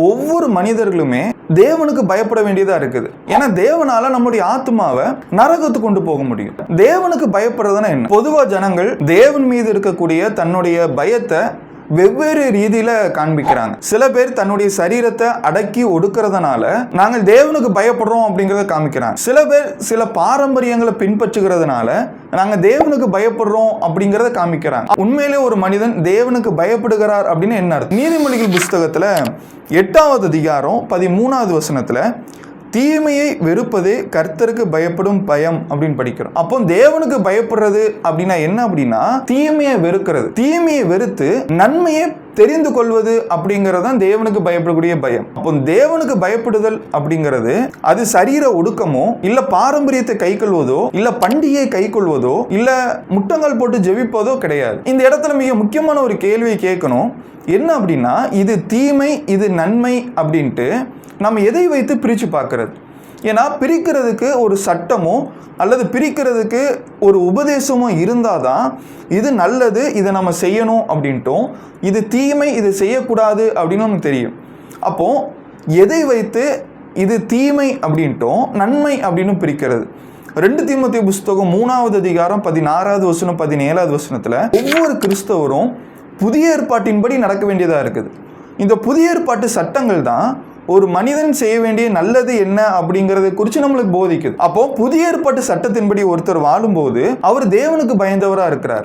ஒவ்வொரு மனிதர்களுமே தேவனுக்கு பயப்பட வேண்டியதா இருக்குது. ஏன்னா தேவனால நம்முடைய ஆத்மாவை நரகத்துக்கு கொண்டு போக முடியும். தேவனுக்கு பயப்படுறதுன்னா என்ன? பொதுவா ஜனங்கள் தேவன் மீது இருக்கக்கூடிய தன்னுடைய பயத்தை வெவ்வேறு ரீதியில காண்பிக்கிறாங்க. சில பேர் தன்னுடைய சரீரத்தை அடக்கி ஒடுக்கிறதுனால நாங்கள் தேவனுக்கு பயப்படுறோம் அப்படிங்கறத காமிக்கிறாங்க. சில பேர் சில பாரம்பரியங்களை பின்பற்றுகிறதுனால நாங்க தேவனுக்கு பயப்படுறோம் அப்படிங்கறத காமிக்கிறாங்க. உண்மையிலே ஒரு மனிதன் தேவனுக்கு பயப்படுகிறார் அப்படின்னு என்ன அர்த்தம்? நீதிமொழிகள் புஸ்தகத்துல 8வது அதிகாரம் 13வது வசனத்துல தீமையை வெறுப்பதே கர்த்தருக்கு பயப்படும் பயம் அப்படின்னு படிக்கிறோம். அப்போ தேவனுக்கு பயப்படுறது அப்படின்னா என்ன அப்படின்னா தீமையை வெறுக்கிறது. தீமையை வெறுத்து நன்மையை தெரிந்து கொள்வது அப்படிங்கறதான் தேவனுக்கு பயப்படக்கூடிய பயம். அப்போ தேவனுக்கு பயப்படுதல் அப்படிங்கிறது அது சரீர ஒடுக்கமோ இல்ல பாரம்பரியத்தை கை கொள்வதோ இல்ல பண்டிகையை கை கொள்வதோ இல்ல முட்டங்கள் போட்டு ஜெபிப்பதோ கிடையாது. இந்த இடத்துல மிக முக்கியமான ஒரு கேள்வியை கேட்கணும். என்ன அப்படின்னா இது தீமை இது நன்மை அப்படின்ட்டு நம்ம எதை வைத்து பிரித்து பார்க்கறது? ஏன்னா பிரிக்கிறதுக்கு ஒரு சட்டமோ அல்லது பிரிக்கிறதுக்கு ஒரு உபதேசமோ இருந்தால் தான் இது நல்லது இதை நம்ம செய்யணும் அப்படின்ட்டும் இது தீமை இது செய்யக்கூடாது அப்படின்னு நமக்கு தெரியும். அப்போது எதை வைத்து இது தீமை அப்படின்ட்டும் நன்மை அப்படின்னு பிரிக்கிறது? 2 தீமோத்தேயு புஸ்தகம் 3வது அதிகாரம் 16வது வசனம் 17வது வசனத்தில் ஒவ்வொரு கிறிஸ்தவரும் புதிய ஏற்பாட்டின்படி நடக்க வேண்டியதாக இருக்குது. இந்த புதிய ஏற்பாட்டு சட்டங்கள் தான் ஒரு மனிதன் செய்ய வேண்டிய நல்லது என்ன அப்படிங்கறத குறித்து நம்மளுக்கு போதிக்குது. அப்போ புதிய ஏற்பாட்டு சட்டத்தின்படி ஒருத்தர் வாழும்போது அவர் தேவனுக்கு பயந்தவரா இருக்கிறார்.